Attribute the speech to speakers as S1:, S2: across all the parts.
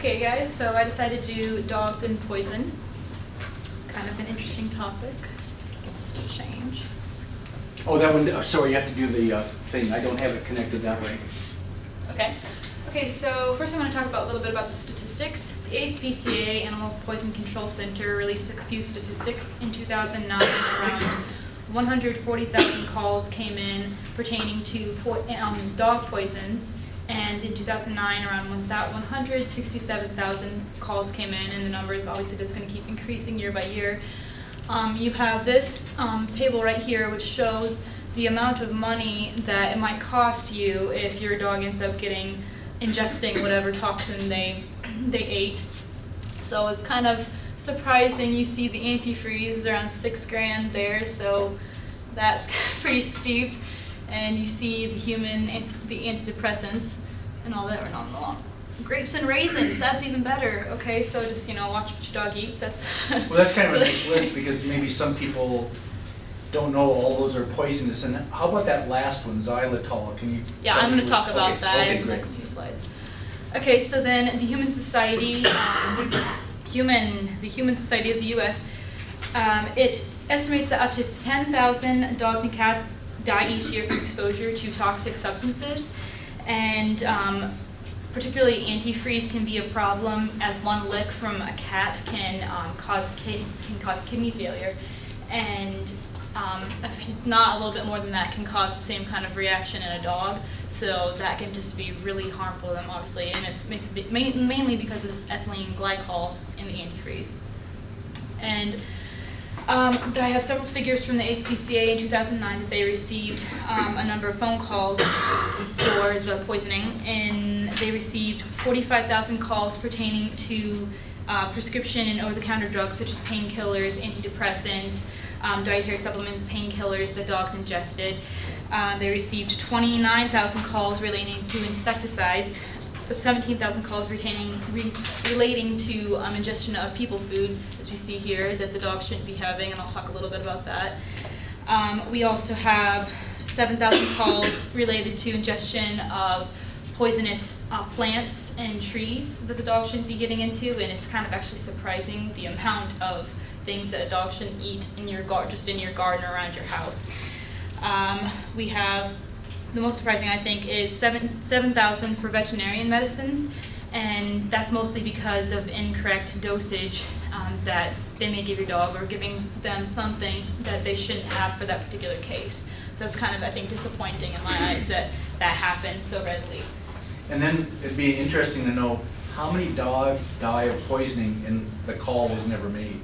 S1: Okay guys, so I decided to do dogs and poison. Kind of an interesting topic. Get this to change.
S2: Oh, that one, sorry, you have to do the thing. I don't have it connected that way.
S1: Okay. Okay, so first I want to talk about a little bit about the statistics. The ASPCA, Animal Poison Control Center, released a few statistics. In 2009, around 140,000 calls came in pertaining to dog poisons. And in 2009, around 167,000 calls came in, and the numbers obviously that's going to keep increasing year by year. You have this table right here, which shows the amount of money that it might cost you if your dog ends up ingesting whatever toxin they ate. So it's kind of surprising. You see the antifreeze around $6,000 there, so that's pretty steep. And you see the antidepressants and all that are not along. Grapes and raisins, that's even better. Okay, so just watch what your dog eats. That's
S2: Well, that's kind of a nice list because maybe some people don't know all those are poisonous. And how about that last one, xylitol? Can you?
S1: Yeah, I'm going to talk about that
S2: okay,
S1: in the
S2: great.
S1: next few slides. Okay, so then the Human Society, the Human Society of the U.S., it estimates that up to 10,000 dogs and cats die each year from exposure to toxic substances, and particularly antifreeze can be a problem, as one lick from a cat can cause kidney failure, and not a little bit more than that can cause the same kind of reaction in a dog. So that can just be really harmful to them, obviously, and it's mainly because of this ethylene glycol in the antifreeze. And I have several figures from the ASPCA in 2009 that they received a number of phone calls for the poisoning, and they received 45,000 calls pertaining to prescription and over-the-counter drugs such as painkillers, antidepressants, dietary supplements, painkillers that dogs ingested. They received 29,000 calls relating to insecticides, 17,000 calls relating to ingestion of people food, as we see here, that the dog shouldn't be having, and I'll talk a little bit about that. We also have 7,000 calls related to ingestion of poisonous plants and trees that the dog shouldn't be getting into, and it's kind of actually surprising the amount of things that a dog shouldn't eat in your just in your garden or around your house. We have, the most surprising I think, is 7,000 for veterinarian medicines, and that's mostly because of incorrect dosage that they may give your dog, or giving them something that they shouldn't have for that particular case. So it's kind of, I think, disappointing in my eyes that that happens so readily.
S2: And then it'd be interesting to know how many dogs die of poisoning and the call was never made.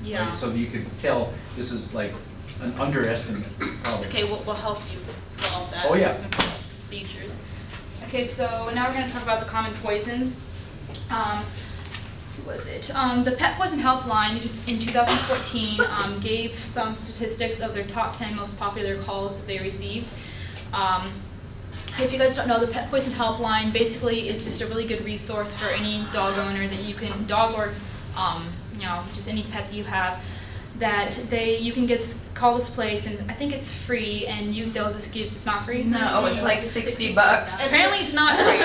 S1: Yeah.
S2: Right? So you could tell this is like an underestimate, probably.
S1: Okay, we'll help you solve that.
S2: Oh, yeah.
S1: Procedures. Okay, so now we're going to talk about the common poisons. Who was it? The Pet Poison Helpline in 2014 gave some statistics of their top 10 most popular calls that they received. If you guys don't know, the Pet Poison Helpline basically is just a really good resource for any dog owner that you can, dog or just any pet that you have, that you can call this place, and I think it's free, and they'll just give, it's not free?
S3: No, it's like $60 bucks.
S1: Apparently it's not free.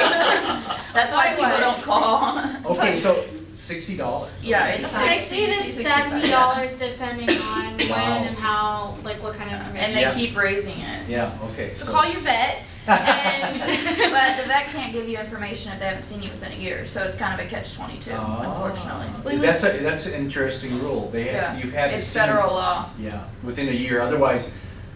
S3: That's why people don't call.
S2: Okay, so $60.
S3: Yeah, it's
S4: $60 to $70 depending on when
S2: Wow.
S4: and how, like what kind of information.
S3: And they
S2: Yeah.
S3: keep raising it.
S2: Yeah, okay.
S1: So call your vet, and
S3: But the vet can't give you information if they haven't seen you within a year, so it's kind of a catch-22, unfortunately.
S2: That's an interesting rule.
S3: Yeah.
S2: You've had to
S3: It's
S2: see-
S3: federal law.
S2: Yeah, within a year. Otherwise,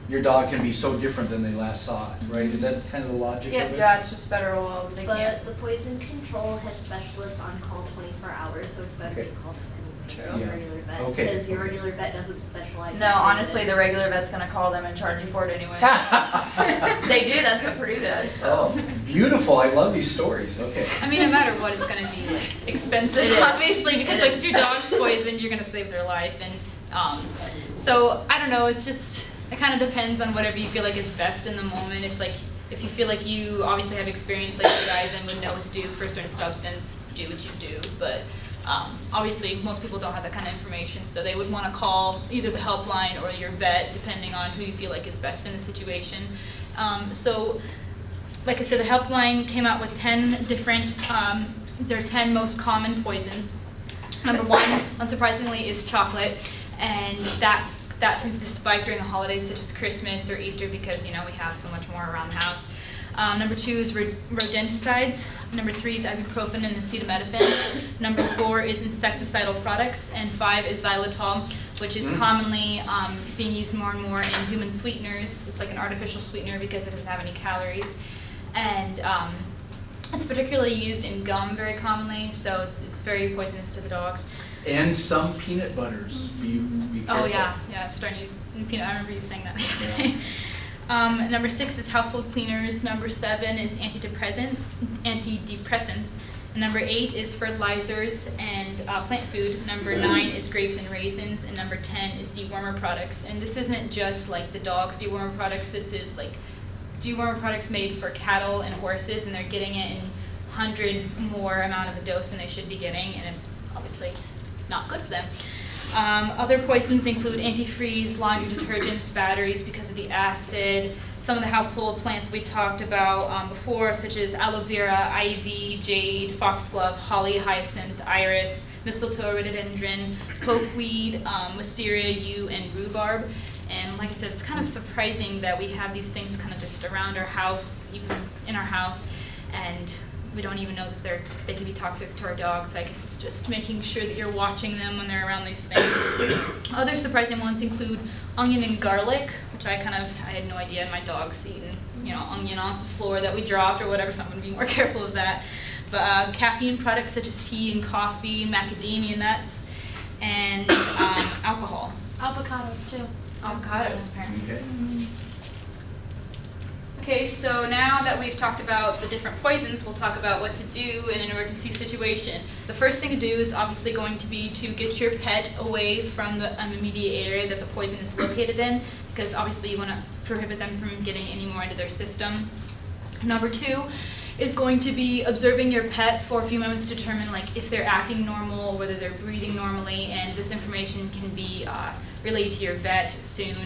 S2: your dog can be so different than they last saw it, right? Is that kind of the logic of it?
S3: Yeah, it's just federal law. They can't.
S5: But the poison control has specialists on call 24 hours, so it's better
S2: Okay.
S5: to call them
S3: True.
S5: anyway,
S2: Yeah.
S5: your regular vet,
S2: Okay.
S5: because your regular vet doesn't specialize.
S3: No,
S5: in
S3: honestly,
S5: poison.
S3: the regular vet's gonna call them and charge you for it anyway. They do, that's what Purdue does, so.
S2: Oh, beautiful. I love these stories. Okay.
S1: I mean, no matter what, it's going to be like expensive,
S3: It is.
S1: obviously, because
S3: It
S1: like
S3: is.
S1: if your dog's poisoned, you're going to save their life, and so I don't know. It's just, it kind of depends on whatever you feel like is best in the moment. If you feel like you obviously have experience like you guys and would know what to do for a certain substance, do what you do. But obviously, most people don't have that kind of information, so they would want to call either the helpline or your vet, depending on who you feel like is best in the situation. So, like I said, the helpline came out with 10 different their 10 most common poisons. Number 1, unsurprisingly, is chocolate, and that tends to spike during the holidays such as Christmas or Easter because, you know, we have so much more around the house. Number 2 is rodenticides. Number 3 is ibuprofen and acetaminophen. Number 4 is insecticidal products, and 5 is xylitol, which is commonly being used more and more in human sweeteners. It's like an artificial sweetener because it doesn't have any calories, and it's particularly used in gum very commonly, so it's very poisonous to the dogs.
S2: And some peanut butters, be careful.
S1: Oh yeah, it's starting to use peanut. I remember you saying that yesterday. Number 6 is household cleaners. Number 7 is antidepressants. And number 8 is fertilizers and plant food. Number 9 is grapes and raisins. And number 10 is dewormer products. And this isn't just like the dog's dewormer products. This is like dewormer products made for cattle and horses, and they're getting it in 100 more amount of a dose than they should be getting, and it's obviously not good for them. Other poisons include antifreeze, laundry detergents, batteries because of the acid. Some of the household plants we talked about before, such as aloe vera, ivy, jade, foxglove, holly, hyacinth, iris, mistletoe, rhododendron, pokeweed, wisteria, yew, and rhubarb. And like I said, it's kind of surprising that we have these things kind of just around our house, even in our house, and we don't even know that they can be toxic to our dogs. So I guess it's just making sure that you're watching them when they're around these things. Other surprising ones include onion and garlic, which I had no idea my dog's eating, you know, onion off the floor that we dropped or whatever, so I'm going to be more careful of that. But caffeine products such as tea and coffee, macadamia nuts, and alcohol.
S4: Avocados too.
S1: Avocados, apparently.
S2: Okay.
S1: Okay, so now that we've talked about the different poisons, we'll talk about what to do in an emergency situation. The first thing to do is obviously going to be to get your pet away from the immediate area that the poison is located in, because obviously you want to prohibit them from getting any more into their system. Number 2 is going to be observing your pet for a few moments to determine like if they're acting normal, whether they're breathing normally, and this information can be relayed to your vet soon.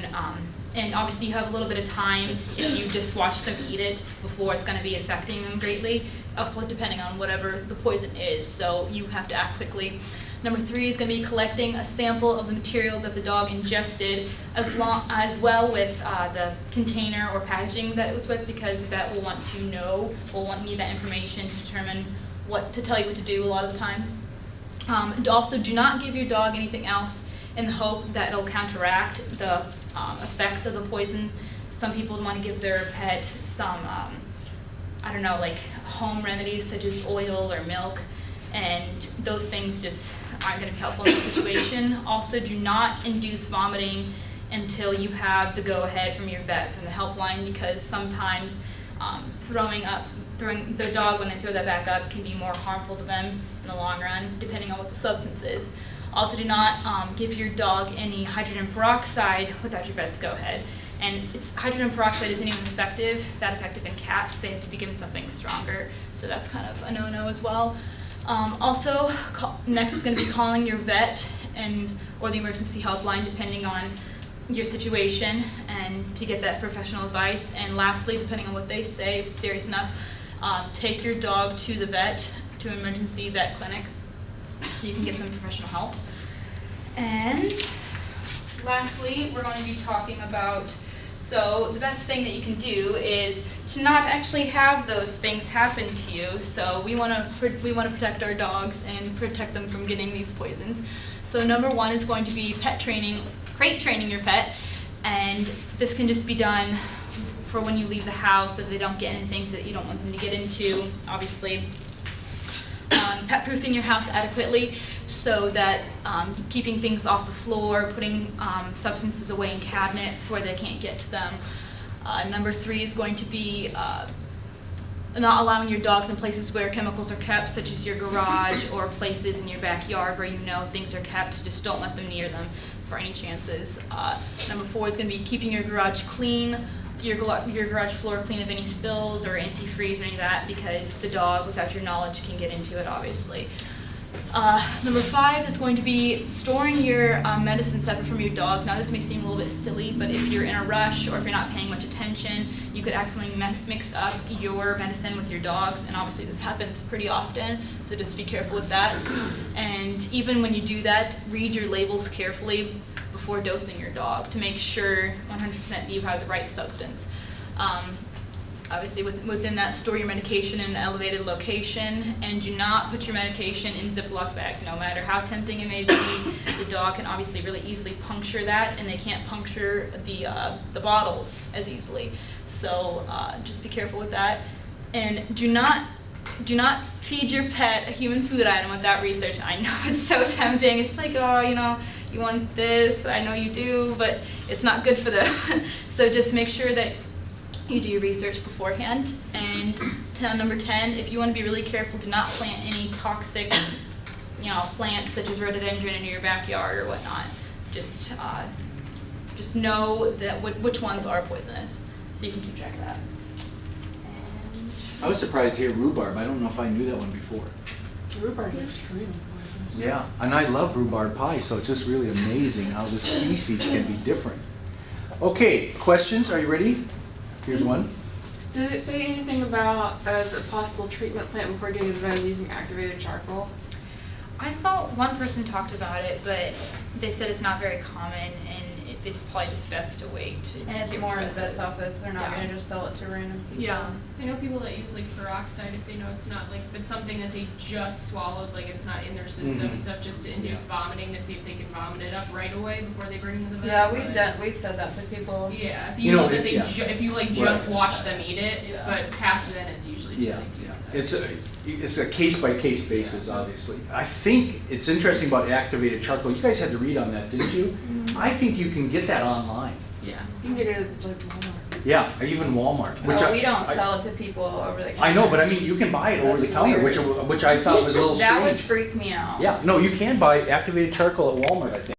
S1: And obviously you have a little bit of time if you just watch them eat it before it's going to be affecting them greatly. Also depending on whatever the poison is, so you have to act quickly. Number 3 is going to be collecting a sample of the material that the dog ingested, as well with the container or packaging that it was with, because the vet will want to know, need that information to determine what to tell you what to do a lot of the times. Also, do not give your dog anything else in the hope that it'll counteract the effects of the poison. Some people want to give their pet some, like home remedies such as oil or milk, and those things just aren't going to be helpful in the situation. Also, do not induce vomiting until you have the go-ahead from your vet, from the helpline, because sometimes throwing their dog when they throw that back up can be more harmful to them in the long run, depending on what the substance is. Also, do not give your dog any hydrogen peroxide without your vet's go-ahead. And hydrogen peroxide isn't even that effective in cats. They have to be given something stronger, so that's kind of a no-no as well. Also, next is going to be calling your vet or the emergency helpline, depending on your situation, and to get that professional advice. And lastly, depending on what they say, if it's serious enough, take your dog to the vet, to an emergency vet clinic, so you can get some professional help. And lastly, we're going to be talking about, so the best thing that you can do is to not actually have those things happen to you. So we want to protect our dogs and protect them from getting these poisons. So number 1 is going to be crate training your pet, and this can just be done for when you leave the house so they don't get into things that you don't want them to get into, obviously. Pet proofing your house adequately, so that keeping things off the floor, putting substances away in cabinets where they can't get to them. Number 3 is going to be not allowing your dogs in places where chemicals are kept, such as your garage or places in your backyard where you know things are kept. Just don't let them near them for any chances. Number 4 is going to be keeping your garage clean, your garage floor clean of any spills or antifreeze or any of that, because the dog, without your knowledge, can get into it, obviously. Number 5 is going to be storing your medicine separate from your dogs. Now this may seem a little bit silly, but if you're in a rush or if you're not paying much attention, you could accidentally mix up your medicine with your dogs, and obviously this happens pretty often, so just be careful with that. And even when you do that, read your labels carefully before dosing your dog to make sure 100% you have the right substance. Obviously, within that, store your medication in an elevated location, and do not put your medication in Ziploc bags. No matter how tempting it may be, the dog can obviously really easily puncture that, and they can't puncture the bottles as easily. So just be careful with that, and do not feed your pet a human food item without research. I know it's so tempting. It's like, oh, you know, you want this. I know you do, but it's not good for them. So just make sure that you do your research beforehand. And number 10, if you want to be really careful, do not plant any toxic, plants such as rhododendron in your backyard or whatnot. Just know that which ones are poisonous, so you can keep track of that.
S2: I was surprised to hear rhubarb. I don't know if I knew that one before.
S6: Rhubarb is extremely poisonous.
S2: Yeah, and I love rhubarb pie, so it's just really amazing how the species can be different. Okay, questions? Are you ready? Here's one.
S6: Did it say anything about as a possible treatment plant before getting advised using activated charcoal?
S1: I saw one person talked about it, but they said it's not very common, and it's probably just best to wait.
S3: And it's
S1: get
S3: more in the
S1: prices.
S3: vet's office, they're not
S1: Yeah.
S3: gonna just sell it to random people.
S1: Yeah.
S7: I know people that use like peroxide if they know it's not like, if it's something that they just swallowed, like it's not in their system and stuff, just to induce vomiting to see if they can vomit it up right away before they bring it to the vet.
S3: Yeah, we've said that to people.
S7: Yeah, if
S2: You
S7: you
S2: know,
S7: know that
S2: it-
S7: they,
S2: yeah.
S7: if you like just watch them eat it,
S2: Yeah.
S7: but past then it's usually too
S2: Yeah,
S7: late to do
S2: yeah. It's a case-by-case basis, obviously. I think it's interesting about activated charcoal. You guys had to read on that, didn't you? I think you can get that online.
S3: Yeah.
S6: You can get it at like Walmart.
S2: Yeah, or even Walmart. Which
S3: We don't sell it to people over the counter.
S2: I know, but I mean, you can buy it over the
S3: That's
S2: counter,
S3: weird.
S2: which I thought was a little
S3: That would
S2: strange.
S3: freak me out.
S2: Yeah, no, you can buy activated charcoal at Walmart, I think.